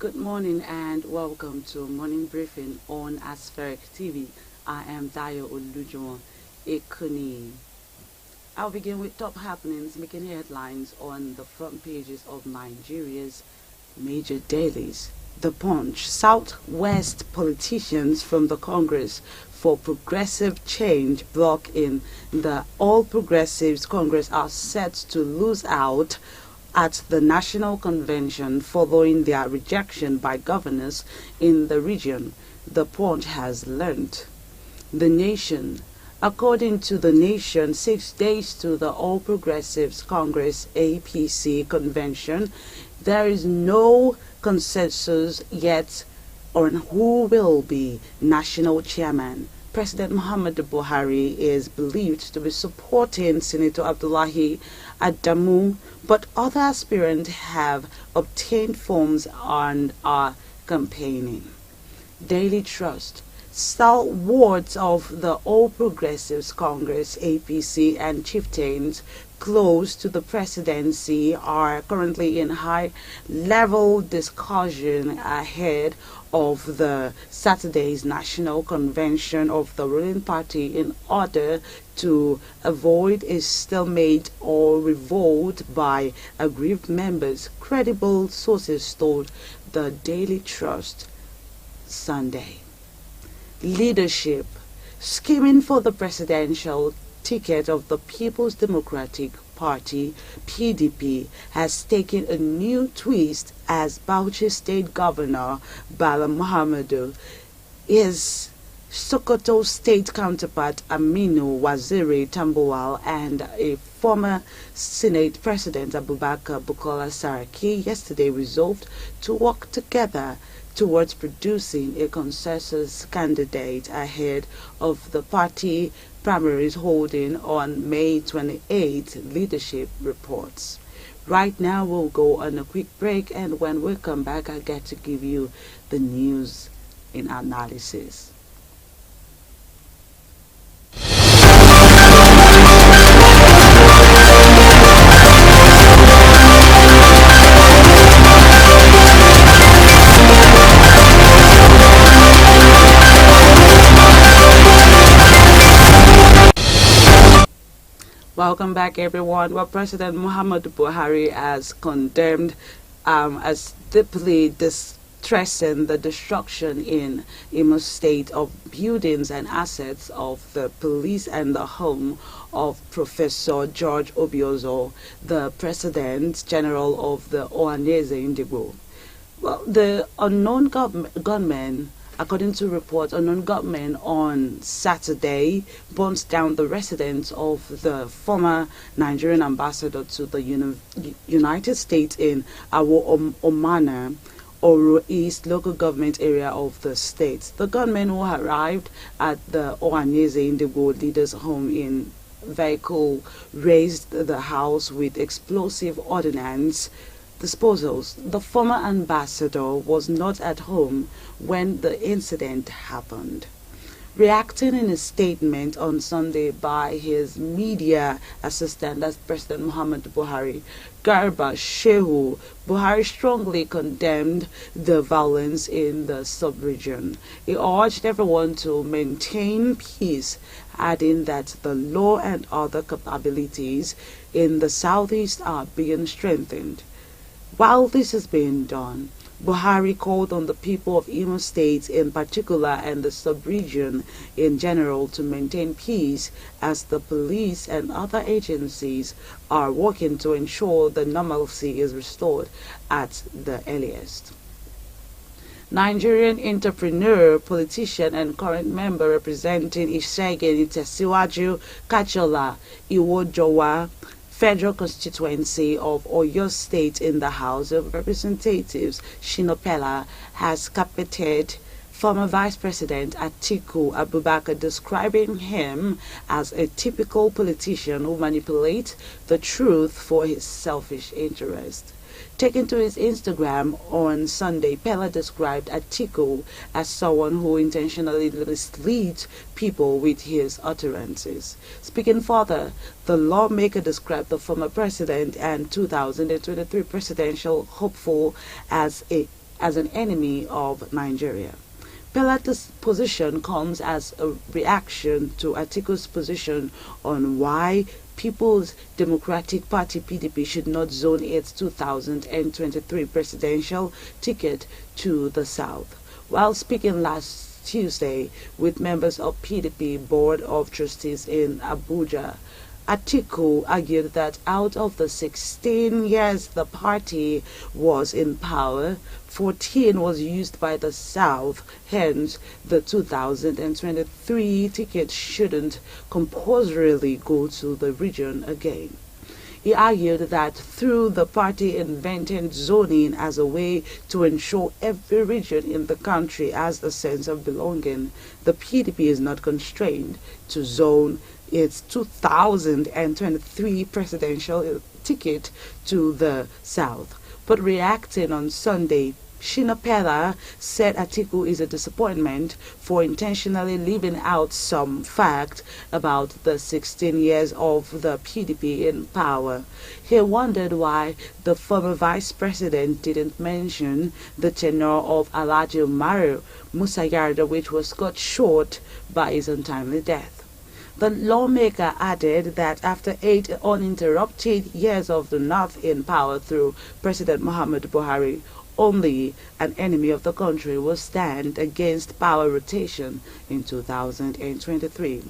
Good morning and welcome to Morning Briefing on Aspheric TV. I am Dayo Olujuwon Ekuni. I'll begin with top happenings making headlines on the front pages of Nigeria's major dailies. The Punch: Southwest politicians from the Congress for Progressive Change bloc in the All Progressives Congress are set to lose out at the National Convention following their rejection by governors in the region, the Punch has learned. The Nation: according to The Nation, 6 days to the All Progressives Congress APC convention, there is no consensus yet on who will be national chairman. President Muhammadu Buhari is believed to be supporting Senator Abdullahi Adamu, but other aspirants have obtained forms and are campaigning. Daily Trust: stalwarts of the All Progressives Congress APC and chieftains close to the presidency are currently in high-level discussion ahead of the Saturday's National Convention of the ruling party in order to avoid a stalemate or revolt by aggrieved members, credible sources told the Daily Trust Sunday. Leadership: scheming for the presidential ticket of the People's Democratic Party (PDP) has taken a new twist as Bauchi State Governor Bala Muhammadu, his Sokoto State counterpart Aminu Waziri Tambuwal, and a former Senate President Abubakar Bukola Saraki yesterday resolved to work together towards producing a consensus candidate ahead of the party primaries holding on May 28, leadership reports. Right now we'll go on a quick break, and when we come back I get to give you the news in analysis. Welcome back, everyone. Well, President Muhammadu Buhari has condemned as deeply distressing the destruction in Imo State of buildings and assets of the police and the home of Professor George Obiozo, the President General of the Ohanaeze Ndigbo. Well, the unknown gunmen, according to reports, unknown gunmen on Saturday burnt down the residence of the former Nigerian ambassador to the United States in Awo Omana, Oro East local government area of the state. The gunmen who arrived at the Ohanaeze Ndigbo leader's home in vehicle razed the house with explosive ordnance disposals. The former ambassador was not at home when the incident happened. Reacting in a statement on Sunday by his media assistant, that's President Muhammadu Buhari, Garba Shehu, Buhari strongly condemned the violence in the sub-region. He urged everyone to maintain peace, adding that the law and other capabilities in the southeast are being strengthened. While this is being done, Buhari called on the people of Imo State in particular and the sub-region in general to maintain peace as the police and other agencies are working to ensure the normalcy is restored at the earliest. Nigerian entrepreneur, politician and current member representing Isege Itesiwaju Kajola Iwojowa Federal Constituency of Oyo State in the House of Representatives, Shina Peller, has carpeted former Vice President Atiku Abubakar, describing him as a typical politician who manipulates the truth for his selfish interest. Taken to his Instagram on Sunday, Peller described Atiku as someone who intentionally misleads people with his utterances. Speaking further, the lawmaker described the former president and 2023 presidential hopeful as as an enemy of Nigeria. Peller's position comes as a reaction to Atiku's position on why People's Democratic Party (PDP) should not zone its 2023 presidential ticket to the south. While speaking last Tuesday with members of PDP Board of Trustees in Abuja, Atiku argued that out of the 16 years the party was in power, 14 was used by the South, hence the 2023 ticket shouldn't compulsorily go to the region again. He argued that through the party inventing zoning as a way to ensure every region in the country has a sense of belonging, the PDP is not constrained to zone its 2023 presidential ticket to the south. But reacting on Sunday, Shina Peller said Atiku is a disappointment for intentionally leaving out some fact about the 16 years of the PDP in power. He wondered why the former vice president didn't mention the tenure of Alhaji Umaru Musa Yar'Adua, which was cut short by his untimely death. The lawmaker added that after 8 uninterrupted years of the North in power through President Muhammadu Buhari, only an enemy of the country will stand against power rotation in 2023.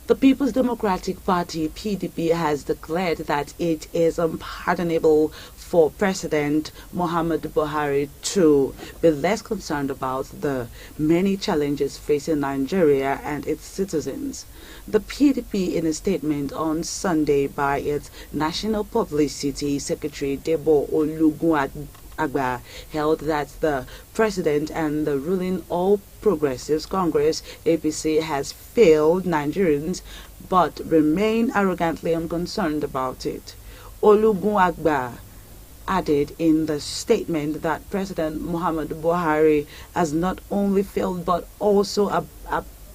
The People's Democratic Party (PDP) has declared that it is unpardonable for President Muhammadu Buhari to be less concerned about the many challenges facing Nigeria and its citizens. The PDP, in a statement on Sunday by its National Publicity Secretary Debo Olugunagba, held that the President and the ruling All Progressives Congress (APC) has failed Nigerians but remain arrogantly unconcerned about it. Olugunagba added in the statement that President Muhammadu Buhari has not only failed but also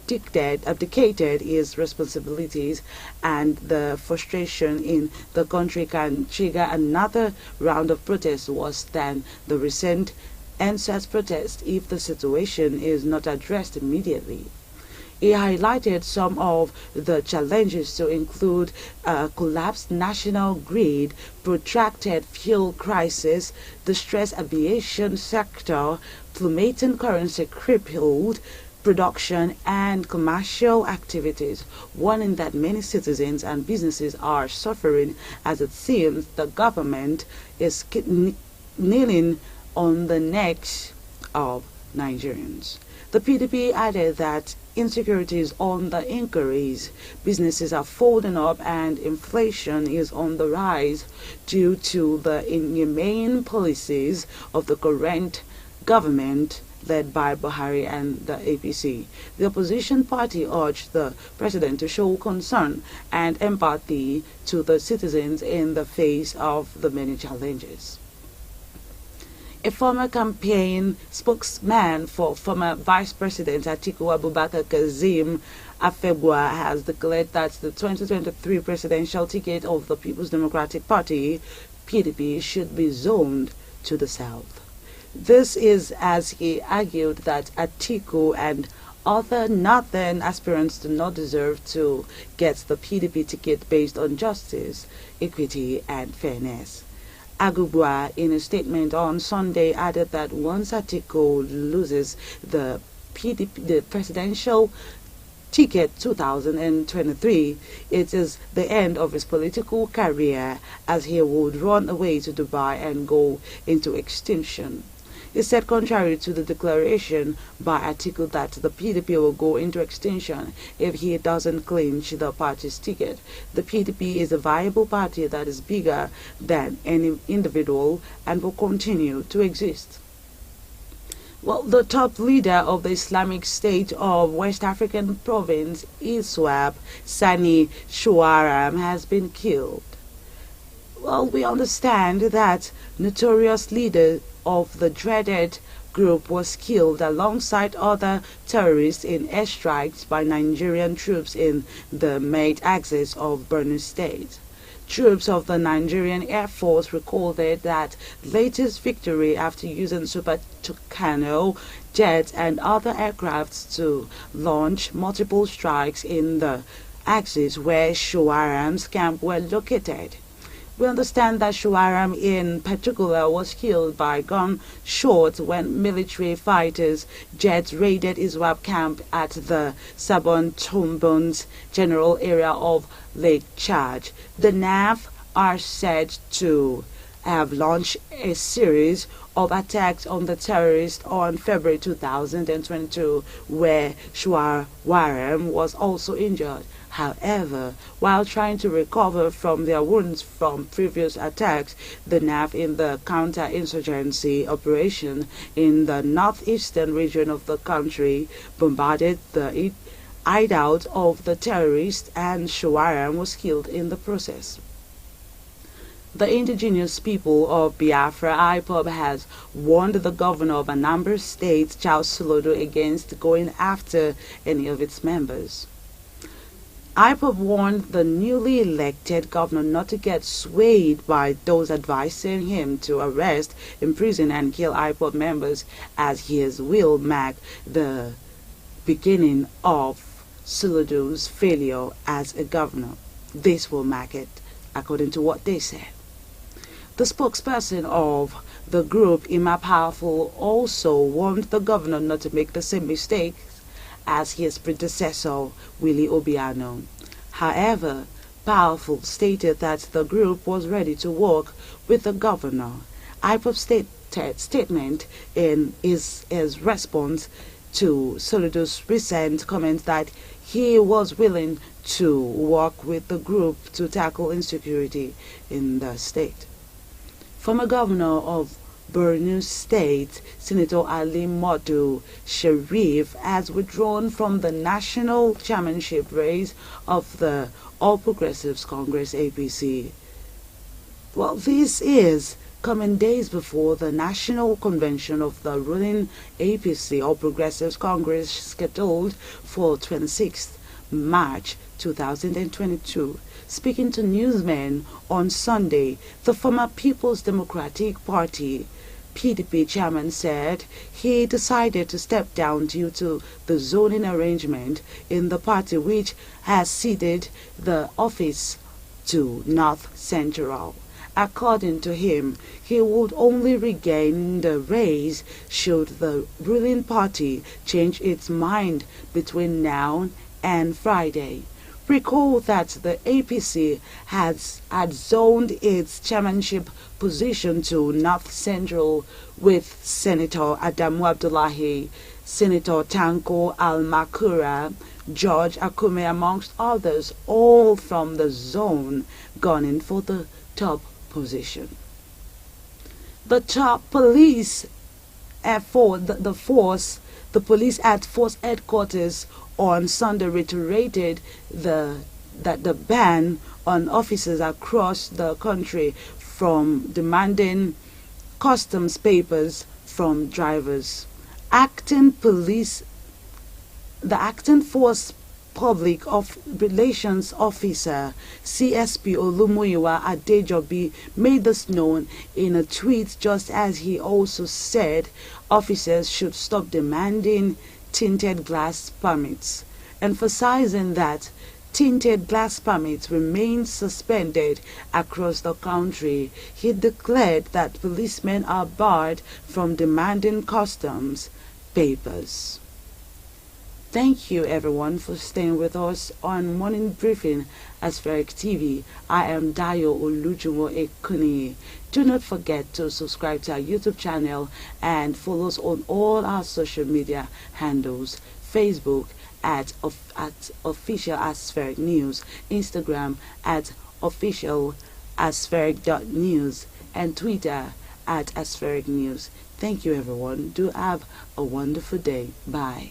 abdicated his responsibilities, and the frustration in the country can trigger another round of protests worse than the recent NSAS protest if the situation is not addressed immediately. He highlighted some of the challenges to include a collapsed national grid, protracted fuel crisis, the stressed aviation sector, plummeting currency crippled production and commercial activities, warning that many citizens and businesses are suffering as it seems the government is kneeling on the necks of Nigerians. The PDP added that insecurity is on the increase, businesses are folding up, and inflation is on the rise due to the inhumane policies of the current government led by Buhari and the APC. The opposition party urged the president to show concern and empathy to the citizens in the face of the many challenges. A former campaign spokesman for former Vice President Atiku Abubakar Kazim Afebua has declared that the 2023 presidential ticket of the People's Democratic Party (PDP) should be zoned to the south. This is as he argued that Atiku and other northern aspirants do not deserve to get the PDP ticket based on justice, equity, and fairness. Agubwa, in a statement on Sunday, added that once Atiku loses the presidential ticket 2023, it is the end of his political career, as he would run away to Dubai and go into extinction. He said contrary to the declaration by Atiku that the PDP will go into extinction if he doesn't clinch the party's ticket, the PDP is a viable party that is bigger than any individual and will continue to exist. Well, the top leader of the Islamic State of West African province, ISWAP, Sani Shuwaram, has been killed. Well, we understand that notorious leader of the dreaded group was killed alongside other terrorists in airstrikes by Nigerian troops in the Maid axis of Borno State. Troops of the Nigerian Air Force recorded that latest victory after using Super Tucano jets and other aircrafts to launch multiple strikes in the axis where Shuwaram's camp were located. We understand that Shuwaram in particular was killed by gunshots when military fighters jets raided ISWAP camp at the Sabon Tombons general area of Lake Chad. The NAF are said to have launched a series of attacks on the terrorists on February 2022, where Shuwaram was also injured. However, while trying to recover from their wounds from previous attacks, the NAF in the counter-insurgency operation in the northeastern region of the country bombarded the hideout of the terrorists, and Shuwaram was killed in the process. The indigenous people of Biafra, IPOB, has warned the governor of Anambra State, Charles Soludo, against going after any of its members. IPOB warned the newly elected governor not to get swayed by those advising him to arrest, imprison, and kill IPOB members, as his will mark the beginning of Soludo's failure as a governor. This will mark it, according to what they said. The spokesperson of the group, Ima Powerful, also warned the governor not to make the same mistakes as his predecessor, Willie Obiano. However, Powerful stated that the group was ready to work with the governor. IPOB statement in his response to Soludo's recent comment that he was willing to work with the group to tackle insecurity in the state. Former governor of Borno State, Senator Ali Modu Sharif, has withdrawn from the national chairmanship race of the All Progressives Congress APC. Well, this is coming days before the national convention of the ruling APC All Progressives Congress scheduled for 26th March 2022. Speaking to newsmen on Sunday, the former People's Democratic Party PDP chairman said he decided to step down due to the zoning arrangement in the party, which has ceded the office to North Central. According to him, he would only regain the race should the ruling party change its mind between now and Friday. Recall that the APC had zoned its chairmanship position to North Central, with Senator Adamu Abdullahi, Senator Tanko Al-Makura, George Akume, amongst others, all from the zone, gunning for the top position. The top police the police at force headquarters on Sunday reiterated that the ban on officers across the country from demanding customs papers from drivers. The acting force public relations officer CSP Olumuyiwa Adejobi made this known in a tweet, just as he also said officers should stop demanding tinted glass permits, emphasizing that tinted glass permits remain suspended across the country. He declared that policemen are barred from demanding customs papers. Thank you everyone for staying with us on Morning Briefing Aspheric TV. I am Dayo Olujumo Ekuni. Do not forget to subscribe to our YouTube channel and follow us on all our social media handles: Facebook at Official Aspheric News, Instagram at Official Aspheric.news, and Twitter at Aspheric News. Thank you everyone. Do have a wonderful day. Bye.